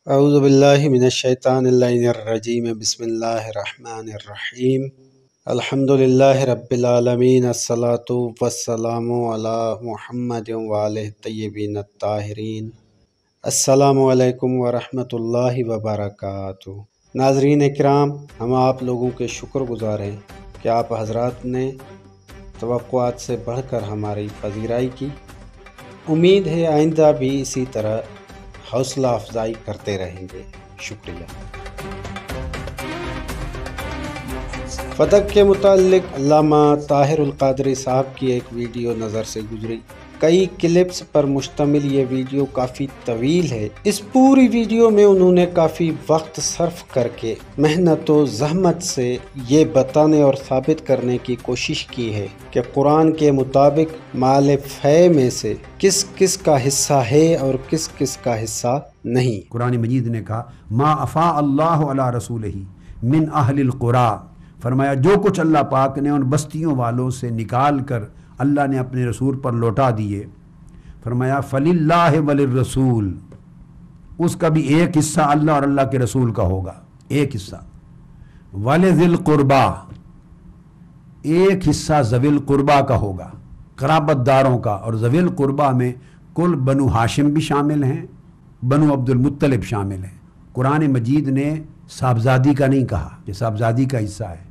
اعوذ باللہ من الشیطان اللعین الرجیم بسم اللہ الرحمن الرحیم الحمد للہ رب العالمین الصلاۃ والسلام علی محمد وآلہ الطیبین الطاہرین۔ السلام علیکم ورحمۃ اللہ وبرکاتہ۔ ناظرین اکرام، ہم آپ لوگوں کے شکر گزار ہیں کہ آپ حضرات نے توقعات سے بڑھ کر ہماری پذیرائی کی۔ امید ہے آئندہ بھی اسی طرح حوصلہ افزائی کرتے رہیں گے۔ شکریہ۔ فتح کے متعلق علامہ طاہر القادری صاحب کی ایک ویڈیو نظر سے گزری۔ کئی کلپس پر مشتمل یہ ویڈیو کافی طویل ہے۔ اس پوری ویڈیو میں انہوں نے کافی وقت صرف کر کے محنت و زحمت سے یہ بتانے اور ثابت کرنے کی کوشش کی ہے کہ قرآن کے مطابق مال فے میں سے کس کس کا حصہ ہے اور کس کس کا حصہ نہیں۔ قرآن مجید نے کہا ما افاء اللہ علی رسولہ من اہل القری، فرمایا جو کچھ اللہ پاک نے ان بستیوں والوں سے نکال کر اللہ نے اپنے رسول پر لوٹا دیے، فرمایا فللہ وللرسول، اس کا بھی ایک حصہ اللہ اور اللہ کے رسول کا ہوگا، ایک حصہ، ولذی القربا، ایک حصہ ذوی القربا کا ہوگا، قرابت داروں کا، اور ذوی القربا میں کل بنو ہاشم بھی شامل ہیں، بنو عبد المطلب شامل ہیں۔ قرآن مجید نے صاحبزادی کا نہیں کہا کہ صاحبزادی کا حصہ ہے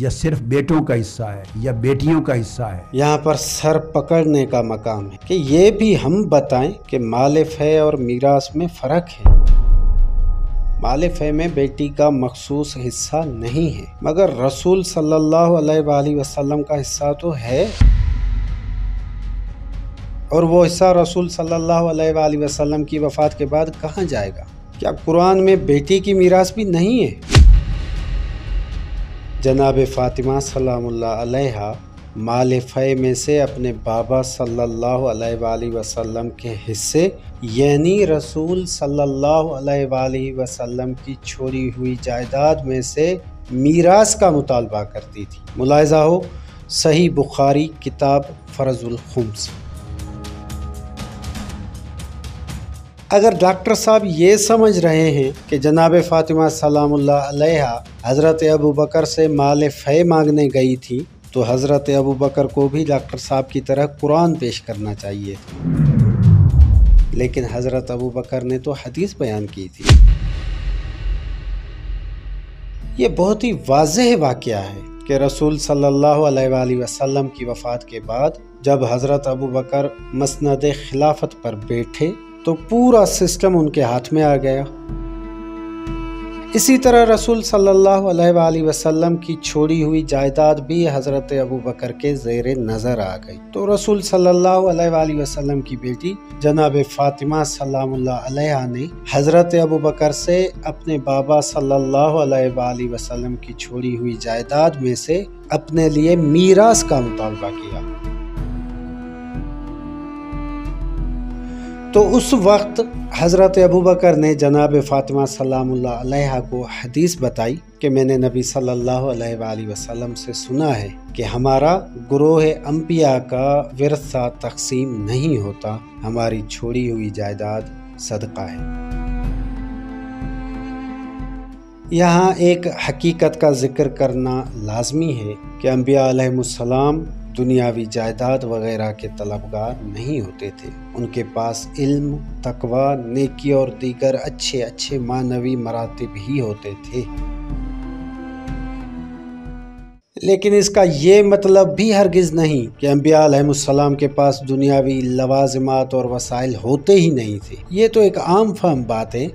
یا صرف بیٹوں کا حصہ ہے یا بیٹیوں کا حصہ ہے۔ یہاں پر سر پکڑنے کا مقام ہے کہ یہ بھی ہم بتائیں کہ مال فے اور میراث میں فرق ہے۔ مال فے میں بیٹی کا مخصوص حصہ نہیں ہے، مگر رسول صلی اللہ علیہ وآلہ وسلم کا حصہ تو ہے، اور وہ حصہ رسول صلی اللہ علیہ وآلہ وسلم کی وفات کے بعد کہاں جائے گا؟ کیا قرآن میں بیٹی کی میراث بھی نہیں ہے؟ جناب فاطمہ سلام اللہ علیہا مال فے میں سے اپنے بابا صلی اللہ علیہ وآلہ وسلم کے حصے یعنی رسول صلی اللہ علیہ وآلہ وسلم کی چھوڑی ہوئی جائیداد میں سے میراث کا مطالبہ کرتی تھی۔ ملاحظہ ہو صحیح بخاری کتاب فرض الخمس۔ اگر ڈاکٹر صاحب یہ سمجھ رہے ہیں کہ جناب فاطمہ سلام اللہ علیہا حضرت ابوبکر سے مال فے مانگنے گئی تھی تو حضرت ابوبکر کو بھی ڈاکٹر صاحب کی طرح قرآن پیش کرنا چاہیے تھا، لیکن حضرت ابوبکر نے تو حدیث بیان کی تھی۔ یہ بہت ہی واضح واقعہ ہے کہ رسول صلی اللہ علیہ وآلہ وسلم کی وفات کے بعد جب حضرت ابوبکر مسند خلافت پر بیٹھے تو پورا سسٹم ان کے ہاتھ میں آ گیا۔ اسی طرح رسول صلی اللہ علیہ وآلہ وسلم کی چھوڑی ہوئی جائیداد بھی حضرت ابوبکر کے زیر نظر آ گئی، تو رسول صلی اللہ علیہ وآلہ وسلم کی بیٹی جناب فاطمہ سلام اللہ علیہا نے حضرت ابوبکر سے اپنے بابا صلی اللہ علیہ وآلہ وسلم کی چھوڑی ہوئی جائیداد میں سے اپنے لیے میراث کا مطالبہ کیا۔ تو اس وقت حضرت ابوبکر نے جناب فاطمہ سلام اللہ علیہا کو حدیث بتائی کہ میں نے نبی صلی اللہ علیہ وآلہ وسلم سے سنا ہے کہ ہمارا گروہ انبیاء کا ورثہ تقسیم نہیں ہوتا، ہماری چھوڑی ہوئی جائیداد صدقہ ہے۔ یہاں ایک حقیقت کا ذکر کرنا لازمی ہے کہ انبیاء علیہ السلام دنیاوی جائیداد وغیرہ کے طلبگار نہیں ہوتے تھے، ان کے پاس علم، تقوی، نیکی اور دیگر اچھے معنوی مراتب ہی ہوتے تھے۔ لیکن اس کا یہ مطلب بھی ہرگز نہیں کہ انبیاء علیہ السلام کے پاس دنیاوی لوازمات اور وسائل ہوتے ہی نہیں تھے۔ یہ تو ایک عام فہم بات ہے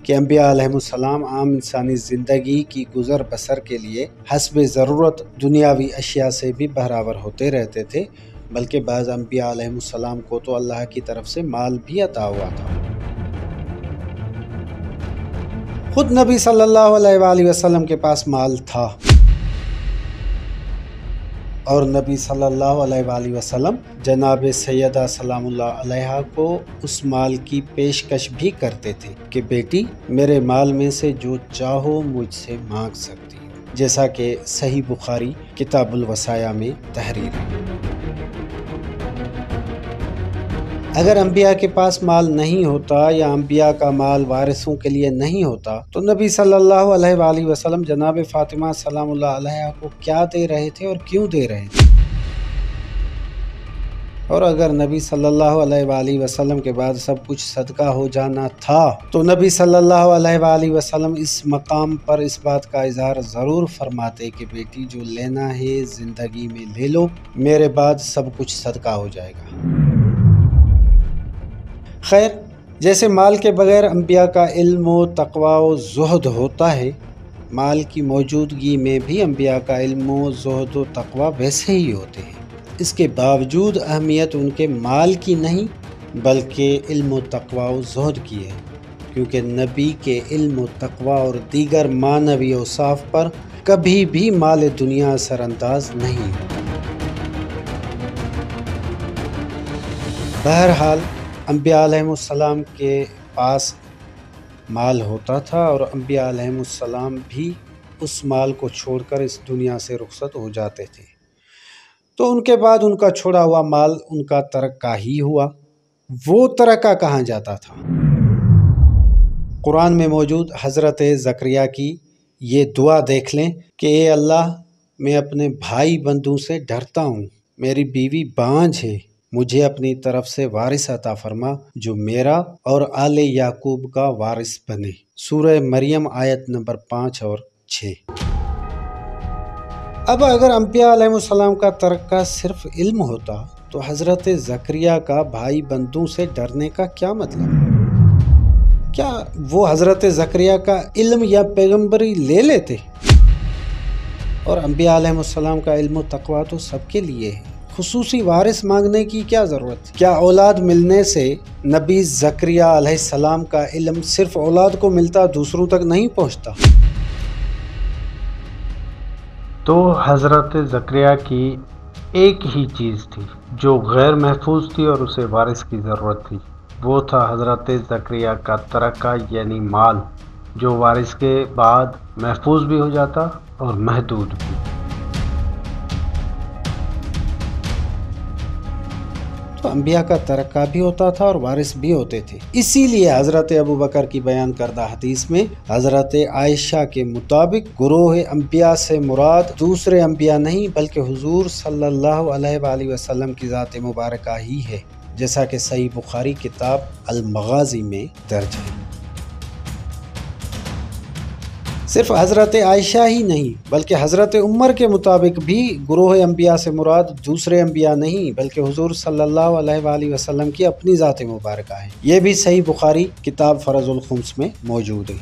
کہ انبیاء علیہ السلام عام انسانی زندگی کی گزر بسر کے لیے حسب ضرورت دنیاوی اشیاء سے بھی بہرور ہوتے رہتے تھے، بلکہ بعض انبیاء علیہ السلام کو تو اللہ کی طرف سے مال بھی عطا ہوا تھا۔ خود نبی صلی اللہ علیہ وآلہ وسلم کے پاس مال تھا، اور نبی صلی اللہ علیہ وآلہ وسلم جناب سیدہ سلام اللہ علیہا کو اس مال کی پیشکش بھی کرتے تھے کہ بیٹی میرے مال میں سے جو چاہو مجھ سے مانگ سکتی ہو، جیسا کہ صحیح بخاری کتاب الوصایا میں تحریر ہے۔ اگر انبیاء کے پاس مال نہیں ہوتا یا انبیاء کا مال وارثوں کے لیے نہیں ہوتا تو نبی صلی اللہ علیہ وآلہ وسلم جناب فاطمہ سلام اللہ علیہا کو کیا دے رہے تھے اور کیوں دے رہے تھے؟ اور اگر نبی صلی اللہ علیہ وآلہ وسلم کے بعد سب کچھ صدقہ ہو جانا تھا تو نبی صلی اللہ علیہ وآلہ وسلم اس مقام پر اس بات کا اظہار ضرور فرماتے کہ بیٹی جو لینا ہے زندگی میں لے لو، میرے بعد سب کچھ صدقہ ہو جائے گا۔ خیر، جیسے مال کے بغیر انبیاء کا علم و تقوی و زہد ہوتا ہے، مال کی موجودگی میں بھی انبیاء کا علم و زہد و تقوی ویسے ہی ہوتے ہیں۔ اس کے باوجود اہمیت ان کے مال کی نہیں بلکہ علم و تقوی و زہد کی ہے، کیونکہ نبی کے علم و تقوی اور دیگر معنوی اوصاف پر کبھی بھی مال دنیا اثر انداز نہیں ہوتا۔ بہرحال انبیاء علیہ السلام کے پاس مال ہوتا تھا اور انبیاء علیہ السلام بھی اس مال کو چھوڑ کر اس دنیا سے رخصت ہو جاتے تھے، تو ان کے بعد ان کا چھوڑا ہوا مال ان کا ترکہ ہی ہوا۔ وہ ترکہ کہاں جاتا تھا؟ قرآن میں موجود حضرت زکریا کی یہ دعا دیکھ لیں کہ اے اللہ، میں اپنے بھائی بندوں سے ڈرتا ہوں، میری بیوی بانجھ ہے، مجھے اپنی طرف سے وارث عطا فرما جو میرا اور آل یعقوب کا وارث بنے۔ سورہ مریم آیت نمبر 5 اور 6۔ اب اگر انبیاء علیہ السلام کا ترکہ صرف علم ہوتا تو حضرت زکریا کا بھائی بندوں سے ڈرنے کا کیا مطلب؟ کیا وہ حضرت زکریا کا علم یا پیغمبری لے لیتے؟ اور انبیاء علیہ السلام کا علم و تقوی تو سب کے لیے ہے، خصوصی وارث مانگنے کی کیا ضرورت؟ کیا اولاد ملنے سے نبی زکریا علیہ السلام کا علم صرف اولاد کو ملتا، دوسروں تک نہیں پہنچتا؟ تو حضرت زکریا کی ایک ہی چیز تھی جو غیر محفوظ تھی اور اسے وارث کی ضرورت تھی، وہ تھا حضرت زکریا کا ترکہ یعنی مال، جو وارث کے بعد محفوظ بھی ہو جاتا اور محدود بھی۔ تو انبیاء کا ترکہ بھی ہوتا تھا اور وارث بھی ہوتے تھے۔ اسی لیے حضرت ابوبکر کی بیان کردہ حدیث میں حضرت عائشہ کے مطابق گروہ انبیاء سے مراد دوسرے انبیاء نہیں بلکہ حضور صلی اللہ علیہ وآلہ وسلم کی ذات مبارکہ ہی ہے، جیسا کہ صحیح بخاری کتاب المغازی میں درج ہے۔ صرف حضرت عائشہ ہی نہیں بلکہ حضرت عمر کے مطابق بھی گروہ انبیاء سے مراد دوسرے انبیاء نہیں بلکہ حضور صلی اللہ علیہ وآلہ وسلم کی اپنی ذات مبارکہ ہے۔ یہ بھی صحیح بخاری کتاب فرض الخمس میں موجود ہے۔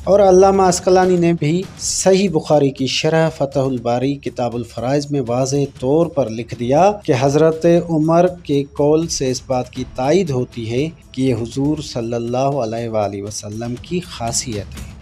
اور علامہ عسقلانی نے بھی صحیح بخاری کی شرح فتح الباری کتاب الفرائض میں واضح طور پر لکھ دیا کہ حضرت عمر کے قول سے اس بات کی تائید ہوتی ہے کہ یہ حضور صلی اللہ علیہ وآلہ وسلم کی خاصیت ہے۔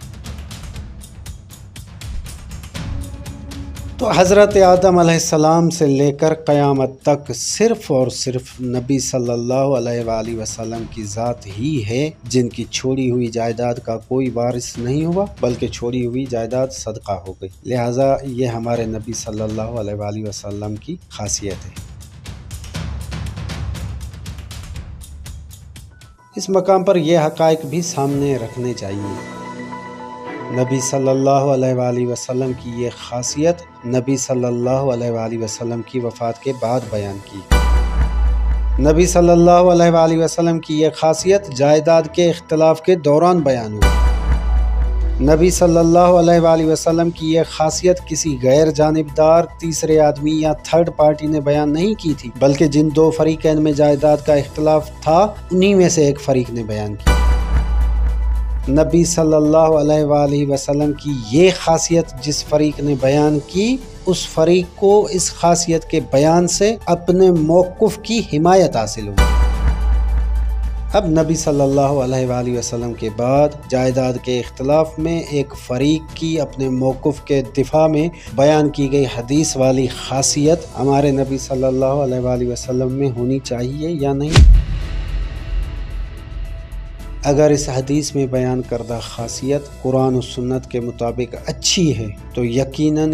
تو حضرت آدم علیہ السلام سے لے کر قیامت تک صرف اور صرف نبی صلی اللہ علیہ وآلہ وسلم کی ذات ہی ہے جن کی چھوڑی ہوئی جائیداد کا کوئی وارث نہیں ہوا بلکہ چھوڑی ہوئی جائیداد صدقہ ہو گئی، لہٰذا یہ ہمارے نبی صلی اللہ علیہ وآلہ وسلم کی خاصیت ہے۔ اس مقام پر یہ حقائق بھی سامنے رکھنے چاہیے۔ نبی صلی اللہ علیہ وآلہ وسلم کی یہ خاصیت نبی صلی اللہ علیہ وآلہ وسلم کی وفات کے بعد بیان کی۔ نبی صلی اللہ علیہ وآلہ وسلم کی یہ خاصیت جائیداد کے اختلاف کے دوران بیان ہوئی۔ نبی صلی اللہ علیہ وآلہ وسلم کی یہ خاصیت کسی غیر جانبدار تیسرے آدمی یا تھرڈ پارٹی نے بیان نہیں کی تھی بلکہ جن دو فریقین میں جائیداد کا اختلاف تھا انہی میں سے ایک فریق نے بیان کی۔ نبی صلی اللہ علیہ وآلہ وسلم کی یہ خاصیت جس فریق نے بیان کی اس فریق کو اس خاصیت کے بیان سے اپنے موقف کی حمایت حاصل ہوئی۔ اب نبی صلی اللہ علیہ وآلہ وسلم کے بعد جائیداد کے اختلاف میں ایک فریق کی اپنے موقف کے دفاع میں بیان کی گئی حدیث والی خاصیت ہمارے نبی صلی اللہ علیہ وآلہ وسلم میں ہونی چاہیے یا نہیں؟ اگر اس حدیث میں بیان کردہ خاصیت قرآن و سنت کے مطابق اچھی ہے تو یقیناً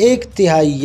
1/3